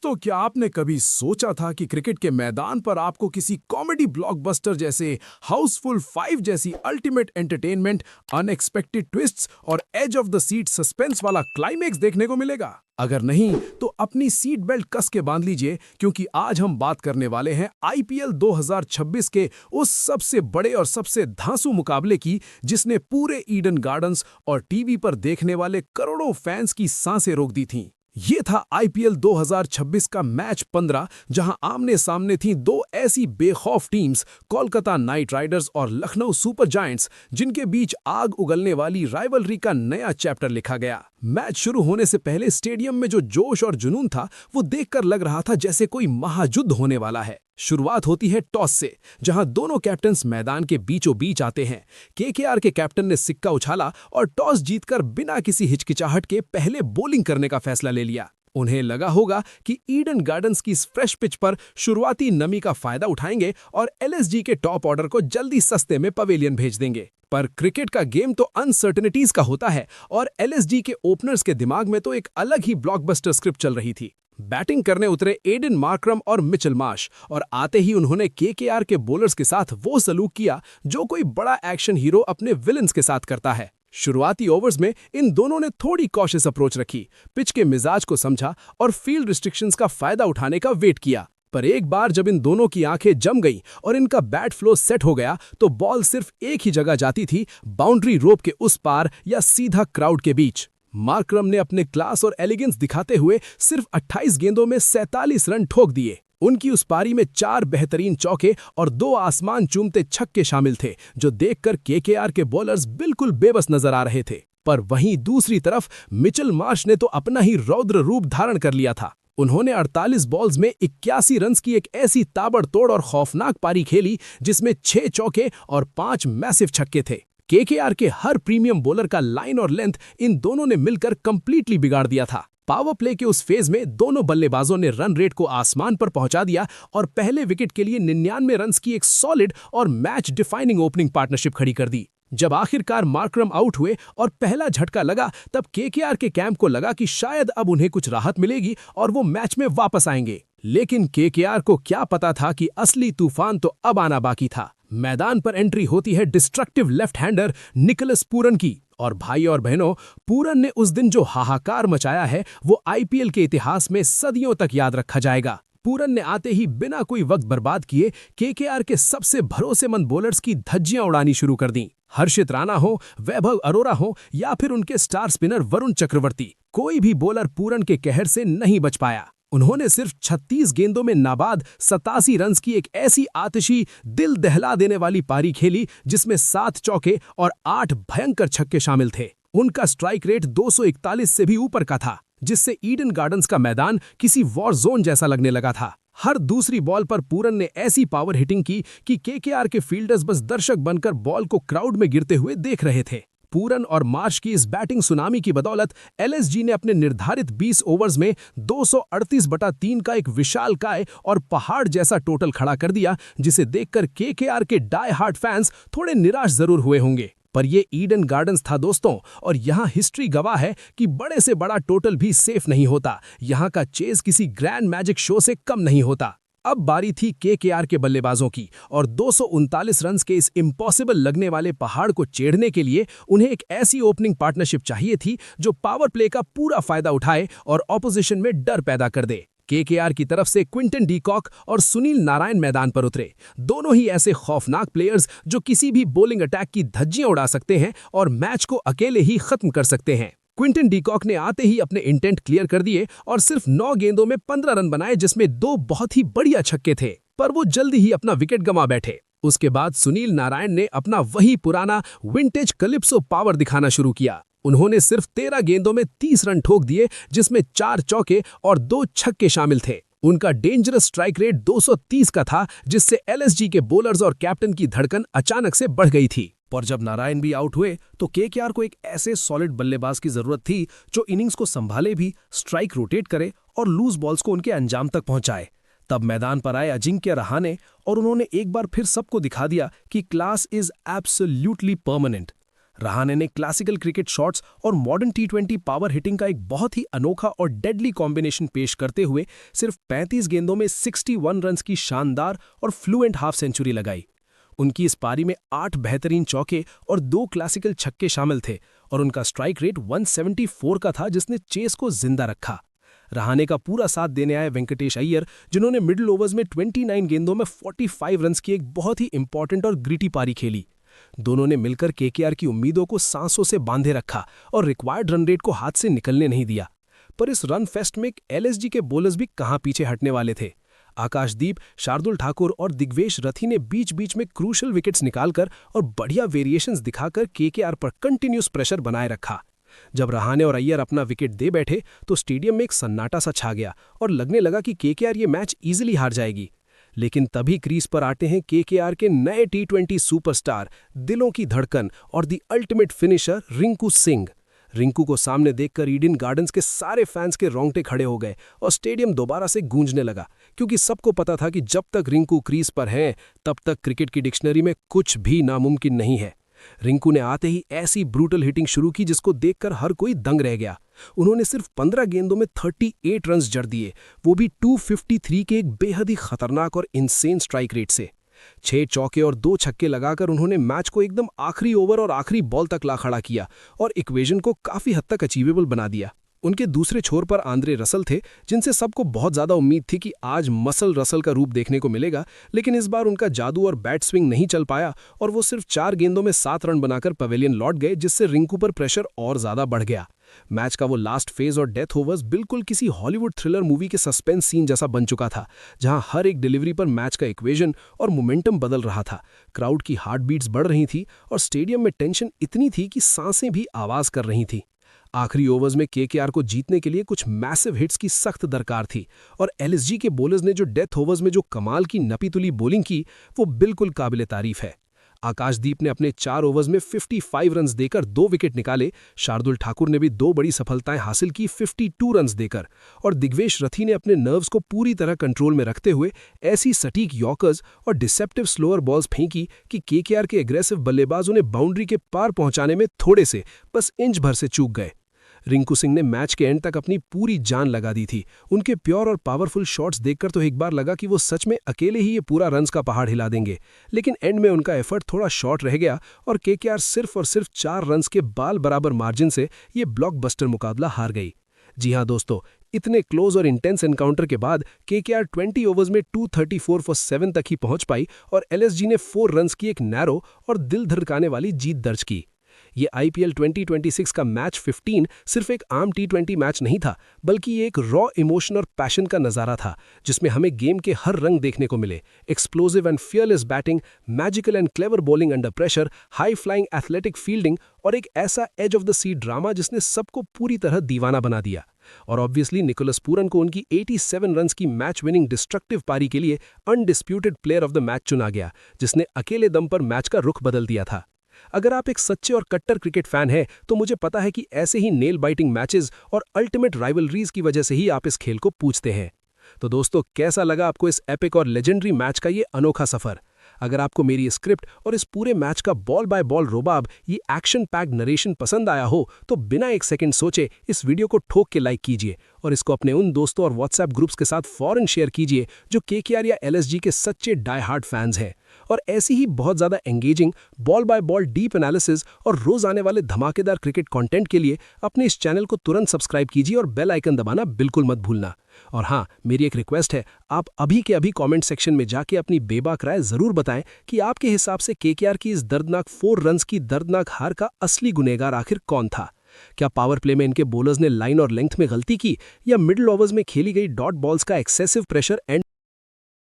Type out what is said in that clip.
दोस्तों, क्या आपने कभी सोचा था कि क्रिकेट के मैदान पर आपको किसी कॉमेडी ब्लॉकबस्टर जैसे हाउसफुल 5 जैसी अल्टीमेट एंटरटेनमेंट, अनएक्सपेक्टेड ट्विस्ट्स और edge of the seat suspense वाला क्लाइमेक्स देखने को मिलेगा? अगर नहीं, तो अपनी सीट बेल्ट कस के बांध लीजिए, क्योंकि आज हम बात करने वाले हैं आईपीएल 2026 के उस सबसे बड़े और सबसे धांसू मुकाबले की, जिसने पूरे ईडन गार्डन्स और टीवी पर देखने वाले करोड़ों फैंस की सांसें रोक दी थीं। ये था आईपीएल 2026 का मैच 15, जहां आमने सामने थीं दो ऐसी बेखौफ टीम्स, कोलकाता नाइट राइडर्स और लखनऊ सुपर जायंट्स, जिनके बीच आग उगलने वाली राइवलरी का नया चैप्टर लिखा गया। मैच शुरू होने से पहले स्टेडियम में जो जोश और जुनून था, वो देखकर लग रहा था जैसे कोई महायुद्ध होने वाला है। शुरुआत होती है टॉस से, जहां दोनों कैप्टन्स मैदान के बीचों बीच आते हैं। केकेआर के कैप्टन ने सिक्का उछाला और टॉस जीतकर बिना किसी हिचकिचाहट के पहले बॉलिंग करने का फैसला ले लिया। उन्हें लगा होगा कि ईडन गार्डन्स की इस फ्रेश पिच पर शुरुआती नमी का फायदा उठाएंगे और एलएसजी के टॉप ऑर्डर को जल्दी सस्ते में पवेलियन भेज देंगे। पर क्रिकेट का गेम तो अनसर्टेनिटीज का होता है, और एलएसजी के ओपनर्स के दिमाग में तो एक अलग ही ब्लॉकबस्टर स्क्रिप्ट चल रही थी। बैटिंग करने उतरे एडन मार्करम और मिचेल मार्श, और आते ही उन्होंने केकेआर के बॉलर्स के साथ वो सलूक किया जो कोई बड़ा एक्शन हीरो अपने विलन्स के साथ करता है। शुरुआती ओवर्स में इन दोनों ने थोड़ी कॉशियस अप्रोच रखी, पिच के मिजाज को समझा और फील्ड रिस्ट्रिक्शंस का फायदा उठाने का वेट किया। पर एक बार जब इन दोनों की आंखें जम गईं और इनका बैट फ्लो सेट हो गया, तो बॉल सिर्फ एक ही जगह जाती थी, बाउंड्री रोप के उस पार या सीधा क्राउड के बीच। मार्करम ने अपने क्लास और एलिगेंस दिखाते हुए सिर्फ 28 गेंदों में 47 रन ठोक दिए। उनकी उस पारी में 4 बेहतरीन चौके और 2 आसमान चूमते छक्के शामिल थे, जो देखकर केकेआर के बॉलर्स बिल्कुल बेबस नजर आ रहे थे। पर वहीं दूसरी तरफ मिचेल मार्श ने तो अपना ही रौद्र रूप धारण कर लिया था। उन्होंने 48 बॉल्स में 81 रन्स की एक ऐसी ताबड़तोड़ और खौफनाक पारी खेली, जिसमें 6 चौके और 5 मैसिव छक्के थे। केकेआर के हर प्रीमियम बॉलर का लाइन और लेंथ इन दोनों ने मिलकर कंप्लीटली बिगाड़ दिया था। पावर प्ले के उस फेज में दोनों बल्लेबाजों ने रन रेट को आसमान पर पहुंचा दिया और पहले विकेट के लिए 99 रन्स की एक सॉलिड और मैच डिफाइनिंग ओपनिंग पार्टनरशिप खड़ी कर दी। जब आखिरकार मार्करम आउट हुए और पहला झटका लगा, तब केकेआर के कैंप को लगा कि शायद अब उन्हें कुछ राहत मिलेगी और वो मैच में वापस आएंगे। लेकिन केकेआर को क्या पता था कि असली तूफान तो अब आना बाकी था। मैदान पर एंट्री होती है destructive left hander Nicholas Pooran की, और भाई और बहनों, पूरन ने उस दिन जो हाहाकार मचाया है, वो आईपीएल के इतिहास में सदियों तक याद रखा जाएगा। पूरन ने आते ही बिना कोई वक्त बर्बाद किए केकेआर के सबसे भरोसेमंद बॉलर्स की धज्जियां उड़ानी शुरू कर दी। हर्षित राणा हो, वैभव अरोरा हो या फिर उनके स्टार स्पिनर वरुण चक्रवर्ती, कोई भी बॉलर पूरन के कहर से नहीं बच पाया। उन्होंने सिर्फ 36 गेंदों में नाबाद 87 रन्स की एक ऐसी आतिशी, दिल दहला देने वाली पारी खेली, जिसमें 7 चौके और 8 भयंकर छक्के शामिल थे। उनका स्ट्राइक रेट 241 से भी ऊपर का था, जिससे ईडन गार्डन्स का मैदान किसी वॉर जोन जैसा लगने लगा था। हर दूसरी बॉल पर पूरन ने ऐसी पावर हिटिंग की कि केकेआर के फील्डर्स बस दर्शक बनकर बॉल को क्राउड में गिरते हुए देख रहे थे। पूरन और मार्श की इस बैटिंग सुनामी की बदौलत एलएसजी ने अपने निर्धारित 20 ओवर्स में 238/3 का एक विशालकाय और पहाड़ जैसा टोटल खड़ा कर दिया, जिसे देखकर केकेआर के डाई हार्ट फैंस थोड़े निराश जरूर हुए होंगे। पर ये ईडन गार्डन्स था दोस्तों, और यहाँ हिस्ट्री गवाह है कि बड़े से बड़ा टोटल भी सेफ नहीं होता। यहाँ का चेज किसी ग्रैंड मैजिक शो से कम नहीं होता। अब बारी थी केकेआर के बल्लेबाजों की, और 239 रन्स के इस इम्पॉसिबल लगने वाले पहाड़ को चेढ़ने के लिए उन्हें एक ऐसी ओपनिंग पार्टनरशिप चाहिए थी जो पावर प्ले का पूरा फायदा उठाए और ऑपोजिशन में डर पैदा कर दे। केकेआर की तरफ से क्विंटन डी कॉक और सुनील नारायण मैदान पर उतरे, दोनों ही ऐसे खौफनाक प्लेयर्स जो किसी भी बॉलिंग अटैक की धज्जियां उड़ा सकते हैं और मैच को अकेले ही खत्म कर सकते हैं। क्विंटन डी कॉक ने आते ही अपने इंटेंट क्लियर कर दिए और सिर्फ 9 गेंदों में 15 रन बनाए, जिसमें 2 बहुत ही बढ़िया छक्के थे, पर वो जल्दी ही अपना विकेट गंवा बैठे। उसके बाद सुनील नारायण ने अपना वही पुराना विंटेज कलिप्सो पावर दिखाना शुरू किया। उन्होंने सिर्फ 13 गेंदों में 30 रन ठोक दिए, जिसमें 4 चौके और 2 छक्के शामिल थे। उनका डेंजरस स्ट्राइक रेट 230 का था, जिससे एलएसजी के बॉलर्स और कैप्टन की धड़कन अचानक से बढ़ गई थी। पर जब नारायण भी आउट हुए, तो केकेआर को एक ऐसे सॉलिड बल्लेबाज की जरूरत थी जो इनिंग्स को संभाले भी, स्ट्राइक रोटेट करे और लूज बॉल्स को उनके अंजाम तक पहुंचाए। तब मैदान पर आए अजिंक्य रहाणे, और उन्होंने एक बार फिर सबको दिखा दिया कि class is absolutely permanent. Rahane ने क्लासिकल क्रिकेट शॉट्स और मॉडर्न टी20 पावर हिटिंग का एक बहुत ही अनोखा और डेडली कॉम्बिनेशन पेश करते हुए सिर्फ 35 गेंदों में 61 रन्स की शानदार और फ्लुएंट हाफ सेंचुरी लगाई। उनकी इस पारी में 8 बेहतरीन चौके और 2 क्लासिकल छक्के शामिल थे और उनका स्ट्राइक रेट 174 का था, जिसने चेस को जिंदा रखा। रहाणे का पूरा साथ देने आए वेंकटेश अय्यर, जिन्होंने मिडिल ओवर्स में 29 गेंदों में 45 रन्स की एक बहुत ही इंपॉर्टेंट और ग्रिटी पारी खेली। दोनों ने मिलकर केकेआर की उम्मीदों को सांसों से बांधे रखा और रिक्वायर्ड रन रेट को हाथ से निकलने नहीं दिया। पर इस रन फेस्ट में एलएसजी के बोलर्स भी कहां पीछे हटने वाले थे। आकाशदीप, शार्दुल ठाकुर और दिग्वेश रथी ने बीच बीच में क्रूशल विकेट्स निकालकर और बढ़िया वेरिएशंस दिखाकर केकेआर पर कंटिन्यूस प्रेशर बनाए रखा। जब रहाणे और अय्यर अपना विकेट दे बैठे तो स्टेडियम में एक सन्नाटा सा छा गया और लगने लगा कि केकेआर ये मैच इजीली हार जाएगी। लेकिन तभी क्रीज पर आते हैं केकेआर के नए टी20 सुपरस्टार, दिलों की धड़कन और the ultimate finisher Rinku Singh. Rinku को सामने देखकर ईडन गार्डन्स के सारे फैंस के रोंगटे खड़े हो गए और स्टेडियम दोबारा से गूंजने लगा, क्योंकि सबको पता था कि जब तक रिंकू क्रीज पर हैं तब तक क्रिकेट की डिक्शनरी में कुछ भी नामुमकिन नहीं है। रिंकू ने आते ही ऐसी ब्रूटल हिटिंग शुरू की जिसको देखकर हर कोई दंग रह गया। उन्होंने सिर्फ 15 गेंदों में 38 रन्स जड़ दिए, वो भी 253 के एक बेहद ही खतरनाक और इंसेन स्ट्राइक रेट से। 6 चौके और 2 छक्के लगाकर उन्होंने मैच को एकदम आखिरी ओवर और आखिरी बॉल तक ला खड़ा किया और इक्वेशन को काफी हद तक अचीवेबल बना दिया। उनके दूसरे छोर पर आंद्रे रसल थे, जिनसे सबको बहुत ज्यादा उम्मीद थी कि आज मसल रसल का रूप देखने को मिलेगा, लेकिन इस बार उनका जादू और बैट स्विंग नहीं चल पाया और वो सिर्फ 4 गेंदों में 7 रन बनाकर पवेलियन लौट गए, जिससे रिंकू पर प्रेशर और ज्यादा बढ़ गया। मैच का वो लास्ट फेज और डेथ ओवर्स बिल्कुल किसी हॉलीवुड थ्रिलर मूवी के सस्पेंस सीन जैसा बन चुका था, जहां हर एक डिलीवरी पर मैच का इक्वेशन और मोमेंटम बदल रहा था। क्राउड की हार्ट बीट्स बढ़ रही थी और स्टेडियम में टेंशन इतनी थी कि सांसें भी आवाज कर रही थी। आखिरी ओवर्स में केकेआर को जीतने के लिए कुछ मैसिव हिट्स की सख्त दरकार थी और एलएसजी के बोलर्स ने जो डेथ ओवर्स में जो कमाल की नपीतुली बॉलिंग की, वो बिल्कुल काबिले तारीफ है। आकाशदीप ने अपने 4 ओवर्स में 55 रन्स देकर 2 विकेट निकाले। शार्दुल ठाकुर ने भी 2 बड़ी सफलताएं हासिल की 52 रन्स देकर, और दिग्वेश रथी ने अपने नर्व्स को पूरी तरह कंट्रोल में रखते हुए ऐसी सटीक यॉर्कर्स और डिसेप्टिव स्लोअर बॉल्स फेंकी कि केकेआर के एग्रेसिव बल्लेबाज उन्हें बाउंड्री के पार पहुंचाने में थोड़े से, बस इंच भर से चूक गए। रिंकू सिंह ने मैच के एंड तक अपनी पूरी जान लगा दी थी। उनके प्योर और पावरफुल शॉट्स देखकर तो एक बार लगा कि वो सच में अकेले ही ये पूरा रन्स का पहाड़ हिला देंगे, लेकिन एंड में उनका एफर्ट थोड़ा शॉर्ट रह गया और केकेआर सिर्फ और सिर्फ 4 रन्स के बाल बराबर मार्जिन से ये ब्लॉकबस्टर मुकाबला हार गई। जी हां दोस्तों, इतने क्लोज और इंटेंस एनकाउंटर के बाद केकेआर 20 ओवर्स में 234 फॉर 7 तक ही पहुंच पाई और एलएसजी ने 4 रन्स की एक नैरो और दिल धड़काने वाली जीत दर्ज की। ये आईपीएल 2026 का मैच 15 सिर्फ एक आम टी20 मैच नहीं था, बल्कि ये एक रॉ इमोशन और पैशन का नजारा था, जिसमें हमें गेम के हर रंग देखने को मिले। Explosive and fearless batting, magical and clever bowling under pressure, high flying athletic fielding और एक ऐसा edge of the seat drama जिसने सबको पूरी तरह दीवाना बना दिया। और ऑब्वियसली निकोलस पूरन को उनकी 87 रन्स की मैच विनिंग डिस्ट्रक्टिव पारी के लिए undisputed player of the match चुना गया, जिसने अकेले दम पर मैच का रुख बदल दिया था। अगर आप एक सच्चे और कट्टर क्रिकेट फैन हैं, तो मुझे पता है कि ऐसे ही नेल बाइटिंग मैचेस और अल्टीमेट राइवलरीज की वजह से ही आप इस खेल को पूछते हैं। तो दोस्तों, कैसा लगा आपको इस एपिक और लेजेंडरी मैच का ये अनोखा सफर? अगर आपको मेरी ये स्क्रिप्ट और इस पूरे मैच का बॉल बाय बॉल रोबाब, ये एक्शन पैक्ड नरेशन पसंद आया हो, तो बिना एक सेकंड सोचे इस वीडियो को ठोक के लाइक कीजिए और इसको अपने उन दोस्तों और व्हाट्सएप ग्रुप्स के साथ फौरन शेयर कीजिए जो केकेआर या एलएसजी के सच्चे डाई हार्ड फैंस हैं। और ऐसी ही बहुत ज़्यादा engaging ball by ball deep analysis और रोज आने वाले धमाकेदार क्रिकेट कंटेंट के लिए अपने इस चैनल को तुरंत सब्सक्राइब कीजिए और बेल आइकन दबाना बिल्कुल मत भूलना। और हाँ, मेरी एक रिक्वेस्ट है, आप अभी के अभी कमेंट सेक्शन में जाके अपनी बेबाक राय जरूर बताएं कि आपके हिसाब से केकेआर की इस दर्दनाक 4 रन्स की दर्दनाक हार का असली गुनहगार आखिर कौन था। क्या पावर प्ले में इनके बॉलर्स ने लाइन और लेंथ में गलती की, या मिडिल ओवर्स में खेली गई डॉट बॉल्स का एक्सेसिव प्रेशर एंड